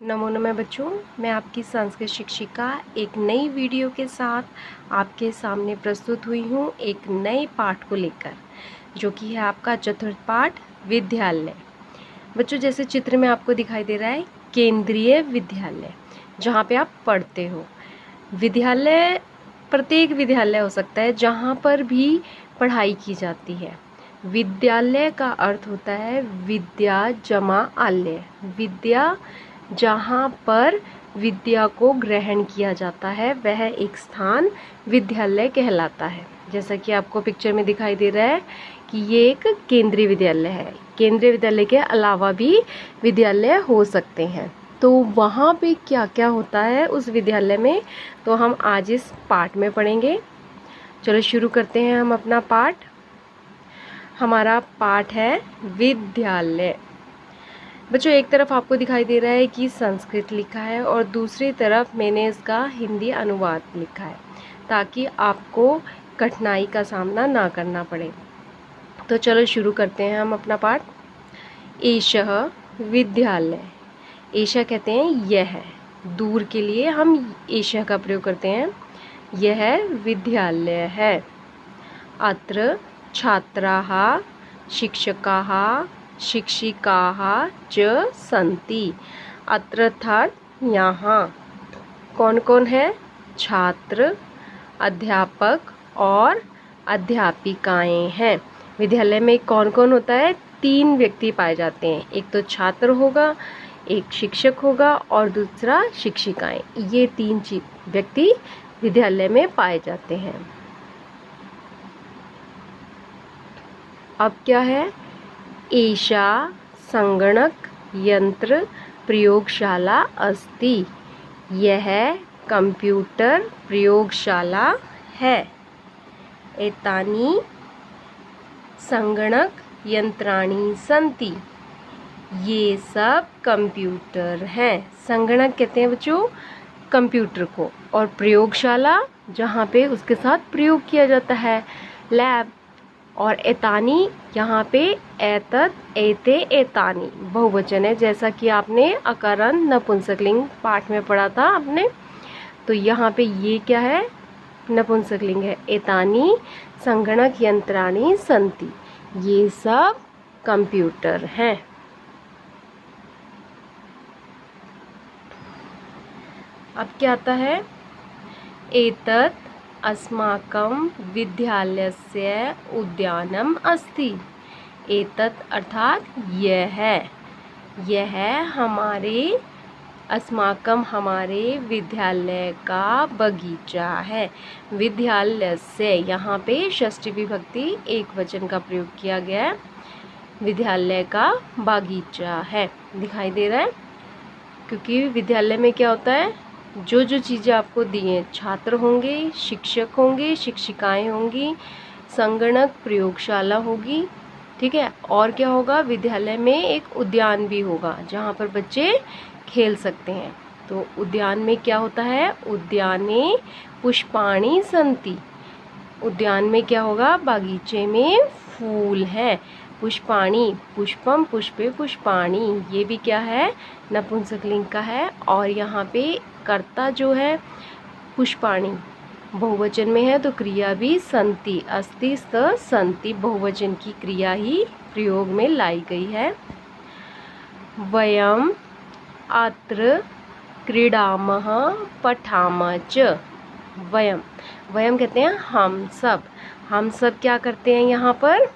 नमो नमः बच्चों, मैं आपकी संस्कृत शिक्षिका एक नई वीडियो के साथ आपके सामने प्रस्तुत हुई हूँ एक नए पाठ को लेकर, जो कि है आपका चतुर्थ पाठ विद्यालय। बच्चों, जैसे चित्र में आपको दिखाई दे रहा है केंद्रीय विद्यालय, जहाँ पे आप पढ़ते हो। विद्यालय प्रत्येक विद्यालय हो सकता है जहाँ पर भी पढ़ाई की जाती है। विद्यालय का अर्थ होता है विद्या जमा आलय, विद्या जहाँ पर विद्या को ग्रहण किया जाता है वह एक स्थान विद्यालय कहलाता है। जैसा कि आपको पिक्चर में दिखाई दे रहा है कि ये एक केंद्रीय विद्यालय है। केंद्रीय विद्यालय के अलावा भी विद्यालय हो सकते हैं। तो वहाँ पे क्या क्या होता है उस विद्यालय में, तो हम आज इस पाठ में पढ़ेंगे। चलो शुरू करते हैं हम अपना पाठ। हमारा पाठ है विद्यालय। बच्चों, एक तरफ आपको दिखाई दे रहा है कि संस्कृत लिखा है और दूसरी तरफ मैंने इसका हिंदी अनुवाद लिखा है, ताकि आपको कठिनाई का सामना ना करना पड़े। तो चलो शुरू करते हैं हम अपना पाठ। एषः विद्यालय। एषः कहते हैं यह, दूर के लिए हम एषः का प्रयोग करते हैं। यह विद्यालय है। अत्र छात्राः शिक्षकाः शिक्षिकाः च सन्ति। अत्र अर्थात यहाँ कौन कौन है? छात्र, अध्यापक और अध्यापिकाएं हैं। विद्यालय में कौन कौन होता है? 3 व्यक्ति पाए जाते हैं। एक तो छात्र होगा, एक शिक्षक होगा और दूसरा शिक्षिकाएं। ये 3 व्यक्ति विद्यालय में पाए जाते हैं। अब क्या है? एषा संगणक यंत्र प्रयोगशाला अस्ति। यह कंप्यूटर प्रयोगशाला है। एतानि संगणक यंत्राणि सन्ति। ये सब कंप्यूटर हैं। संगणक कहते हैं बच्चों कंप्यूटर को, और प्रयोगशाला जहाँ पे उसके साथ प्रयोग किया जाता है, लैब। और एतानी यहाँ पे एतत एते एतानी बहुवचन है, जैसा कि आपने अकारण नपुंसकलिंग पाठ में पढ़ा था आपने। तो यहाँ पे ये क्या है? नपुंसकलिंग है। एतानी संगणक यंत्राणि सन्ति। ये सब कंप्यूटर हैं। अब क्या आता है? एतत् अस्माकं विद्यालयस्य उद्यानम अस्ति। एतत् अर्थात यह है, यह हमारे अस्माकं हमारे विद्यालय का बगीचा है। विद्यालय से यहाँ पे षष्ठी विभक्ति एक वचन का प्रयोग किया गया है। विद्यालय का बागीचा है, दिखाई दे रहा है। क्योंकि विद्यालय में क्या होता है, जो जो चीज़ें आपको दी हैं, छात्र होंगे, शिक्षक होंगे, शिक्षिकाएं होंगी, संगणक प्रयोगशाला होगी, ठीक है। और क्या होगा? विद्यालय में एक उद्यान भी होगा जहाँ पर बच्चे खेल सकते हैं। तो उद्यान में क्या होता है? उद्याने पुष्पाणि सन्ति। उद्यान में क्या होगा? बागीचे में फूल हैं। पुष्पाणि, पुष्पम पुष्पे पुष्पाणि, ये भी क्या है? नपुंसकलिंग का है। और यहाँ पे कर्ता जो है पुष्पाणि बहुवचन में है, तो क्रिया भी सन्ति, अस्ति स्त सन्ति बहुवचन की क्रिया ही प्रयोग में लाई गई है। वयम अत्र क्रीडामः पठामः च। वयम, वयम कहते हैं हम सब। हम सब क्या करते हैं यहाँ पर?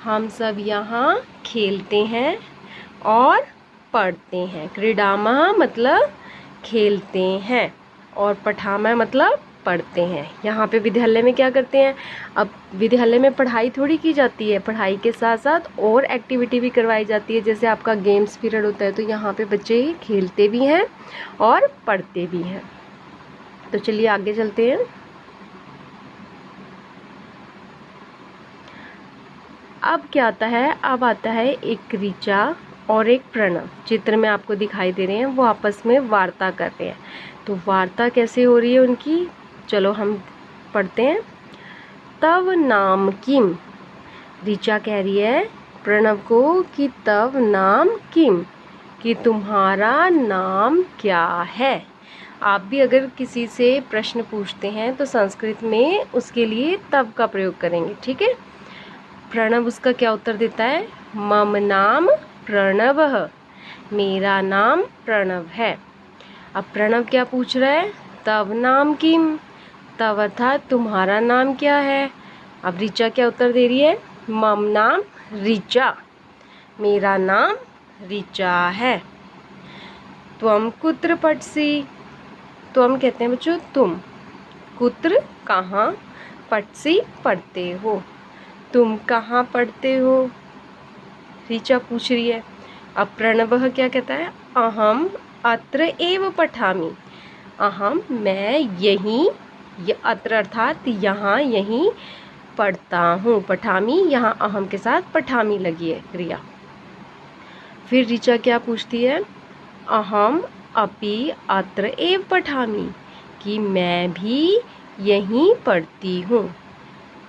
हम सब यहाँ खेलते हैं और पढ़ते हैं। क्रीडामः मतलब खेलते हैं और पठामः मतलब पढ़ते हैं। यहाँ पे विद्यालय में क्या करते हैं? अब विद्यालय में पढ़ाई थोड़ी की जाती है, पढ़ाई के साथ साथ और एक्टिविटी भी करवाई जाती है। जैसे आपका गेम्स पीरियड होता है, तो यहाँ पे बच्चे खेलते भी हैं और पढ़ते भी हैं। तो चलिए आगे चलते हैं। अब क्या आता है? अब आता है एक ऋचा और एक प्रणव। चित्र में आपको दिखाई दे रहे हैं, वो आपस में वार्ता कर रहे हैं। तो वार्ता कैसे हो रही है उनकी, चलो हम पढ़ते हैं। तव नाम किम। ऋचा कह रही है प्रणव को कि तव नाम किम, कि तुम्हारा नाम क्या है। आप भी अगर किसी से प्रश्न पूछते हैं तो संस्कृत में उसके लिए तब का प्रयोग करेंगे, ठीक है। प्रणव उसका क्या उत्तर देता है, मम नाम प्रणवः, मेरा नाम प्रणव है। अब प्रणव क्या पूछ रहा है, तव नाम किम, तव अर्थात तुम्हारा नाम क्या है। अब ऋचा क्या उत्तर दे रही है, मम नाम ऋचा, मेरा नाम ऋचा है। त्वम कुत्र पठसी, त्वम कहते हैं बच्चों तुम, कुत्र कहाँ, पठसी पढ़ते हो, तुम कहाँ पढ़ते हो, ऋचा पूछ रही है। अब प्रणवः क्या कहता है, अहम अत्र एव पठामि, अहम मैं यहीं, अत्र अर्थात यहाँ, यहीं पढ़ता हूँ। पठामी यहाँ अहम के साथ पठामी लगी है क्रिया। फिर ऋचा क्या पूछती है, अहम अपि अत्र एव पठामि, कि मैं भी यहीं पढ़ती हूँ।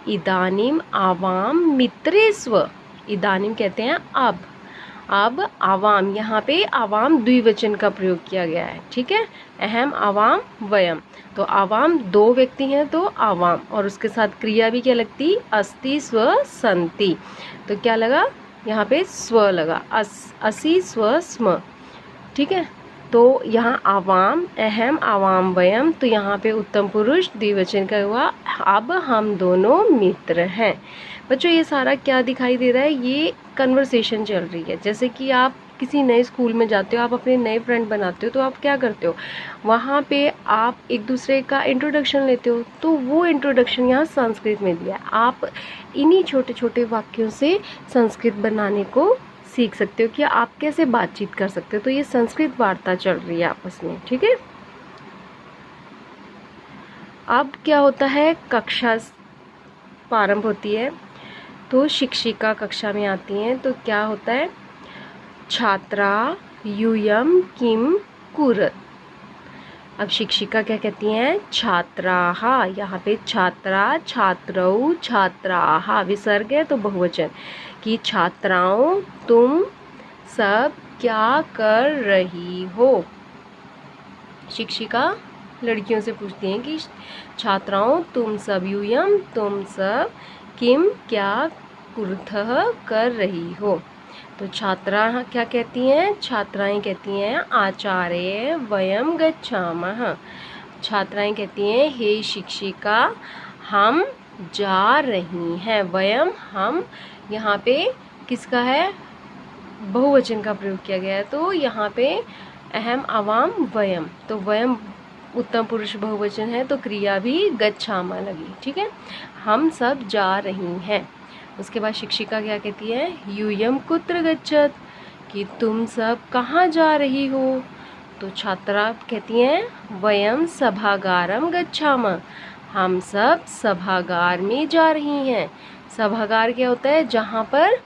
इदानीम आवाम मित्रे स्व, इदानीम कहते हैं अब आवाम, यहाँ पे आवाम द्विवचन का प्रयोग किया गया है, ठीक है। अहम आवाम वयम, तो आवाम दो व्यक्ति हैं तो आवाम, और उसके साथ क्रिया भी क्या लगती, अस्ति स्व संति, तो क्या लगा यहाँ पे स्व लगा, असि स्व स्म, ठीक है। तो यहाँ आवाम, अहम आवाम वयम, तो यहाँ पे उत्तम पुरुष द्विवचन का हुआ, अब हम दोनों मित्र हैं। बच्चों ये सारा क्या दिखाई दे रहा है, ये कन्वर्सेशन चल रही है। जैसे कि आप किसी नए स्कूल में जाते हो, आप अपने नए फ्रेंड बनाते हो, तो आप क्या करते हो, वहाँ पे आप एक दूसरे का इंट्रोडक्शन लेते हो, तो वो इंट्रोडक्शन यहाँ संस्कृत में दिया है। आप इन्हीं छोटे छोटे वाक्यों से संस्कृत बनाने को सीख सकते हो कि आप कैसे बातचीत कर सकते हो। तो ये संस्कृत वार्ता चल रही है आपस में, ठीक है। अब क्या होता है, कक्षा प्रारंभ होती है, तो शिक्षिका कक्षा में आती हैं, तो क्या होता है, छात्रा यूयम किम कुरत। अब शिक्षिका क्या कहती हैं, छात्राः, यहाँ पे छात्रा, छात्रौ, छात्राः, विसर्ग है तो बहुवचन, कि छात्राओं तुम सब क्या कर रही हो। शिक्षिका लड़कियों से पूछती हैं कि छात्राओं तुम सब, यूयम तुम सब, किम क्या, कुरुतः कर रही हो। तो छात्रा क्या कहती हैं, छात्राएं कहती हैं आचार्य वयम गच्छामः, छात्राएं कहती हैं हे शिक्षिका हम जा रही हैं। वयम हम, यहाँ पे किसका है, बहुवचन का प्रयोग किया गया है, तो यहाँ पे अहम आवाम वयम, तो वयम उत्तम पुरुष बहुवचन है, तो क्रिया भी गच्छामा लगी, ठीक है। हम सब जा रही हैं। उसके बाद शिक्षिका क्या कहती है, यूयम कुत्र गच्छत, कि तुम सब कहाँ जा रही हो। तो छात्रा कहती हैं वयम सभागारम गच्छामः, हम सब सभागार में जा रही हैं। सभागार क्या होता है, जहाँ पर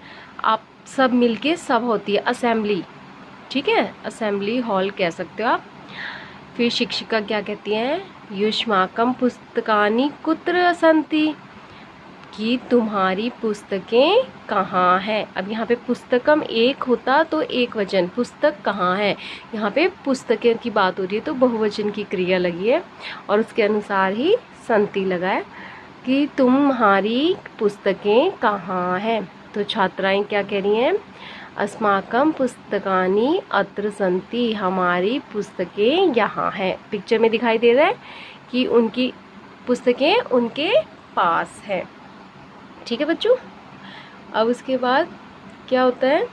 आप सब मिलके सभा होती है, असेंबली, ठीक है, असेंबली हॉल कह सकते हो आप। फिर शिक्षिका क्या कहती हैं, युष्माकम पुस्तकानि कुत्र सन्ति, कि तुम्हारी पुस्तकें कहाँ हैं। अब यहाँ पे पुस्तकम एक होता तो एक वचन, पुस्तक कहाँ है, यहाँ पे पुस्तकें की बात हो रही है तो बहुवचन की क्रिया लगी है, और उसके अनुसार ही संति लगा है कि तुम्हारी पुस्तकें कहाँ हैं। तो छात्राएं क्या कह रही हैं, अस्माकम पुस्तकानि अत्र सन्ति, हमारी पुस्तकें यहाँ हैं। पिक्चर में दिखाई दे रहा है कि उनकी पुस्तकें उनके पास है, ठीक है बच्चों। अब उसके बाद क्या होता है,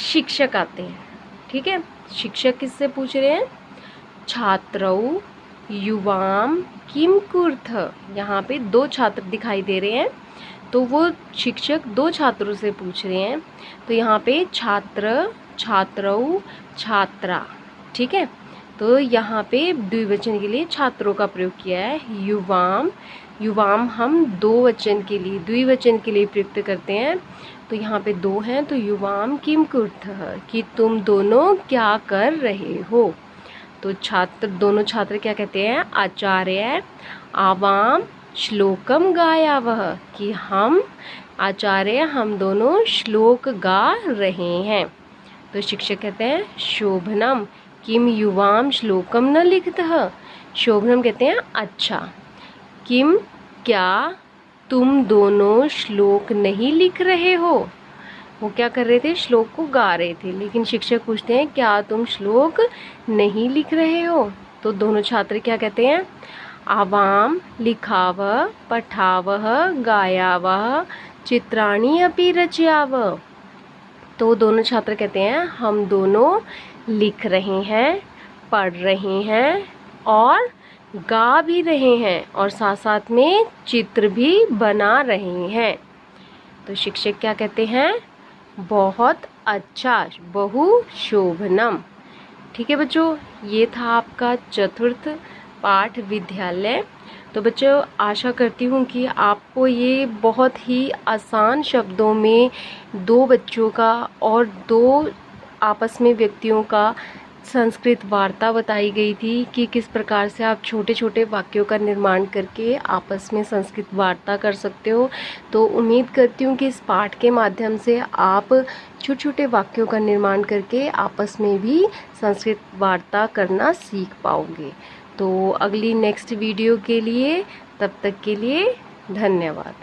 शिक्षक आते हैं, ठीक है। शिक्षक किससे पूछ रहे हैं, छात्रौ युवाम किम कुर्थ, यहाँ पे दो छात्र दिखाई दे रहे हैं, तो वो शिक्षक दो छात्रों से पूछ रहे हैं। तो यहाँ पे छात्र, छात्रौ, छात्रा, ठीक है। तो यहाँ पे द्विवचन के लिए छात्रों का प्रयोग किया है। युवाम, युवाम हम दो वचन के लिए, द्विवचन के लिए प्रयुक्त करते हैं, तो यहाँ पे दो हैं, तो युवाम किम कुर्तः, कि तुम दोनों क्या कर रहे हो। तो छात्र, दोनों छात्र क्या कहते हैं, आचार्य आवाम श्लोकम गायावह, कि हम आचार्य हम दोनों श्लोक गा रहे हैं। तो शिक्षक कहते हैं शोभनम किम युवाम श्लोकम न लिखतः। शोभनम कहते हैं अच्छा, किम क्या तुम दोनों श्लोक नहीं लिख रहे हो। वो क्या कर रहे थे, श्लोक को गा रहे थे, लेकिन शिक्षक पूछते हैं क्या तुम श्लोक नहीं लिख रहे हो। तो दोनों छात्र क्या कहते हैं, आवाम लिखावः पठावः गायावः चित्राणि अपि रचयावः। तो दोनों छात्र कहते हैं हम दोनों लिख रहे हैं, पढ़ रहे हैं और गा भी रहे हैं और साथ साथ में चित्र भी बना रहे हैं। तो शिक्षक क्या कहते हैं, बहुत अच्छा, बहु शोभनम। ठीक है बच्चों, ये था आपका चतुर्थ पाठ विद्यालय। तो बच्चों आशा करती हूँ कि आपको ये बहुत ही आसान शब्दों में दो बच्चों का और दो आपस में व्यक्तियों का संस्कृत वार्ता बताई गई थी कि किस प्रकार से आप छोटे छोटे वाक्यों का निर्माण करके आपस में संस्कृत वार्ता कर सकते हो। तो उम्मीद करती हूँ कि इस पाठ के माध्यम से आप छोटे छोटे वाक्यों का निर्माण करके आपस में भी संस्कृत वार्ता करना सीख पाओगे। तो अगली नेक्स्ट वीडियो के लिए, तब तक के लिए धन्यवाद।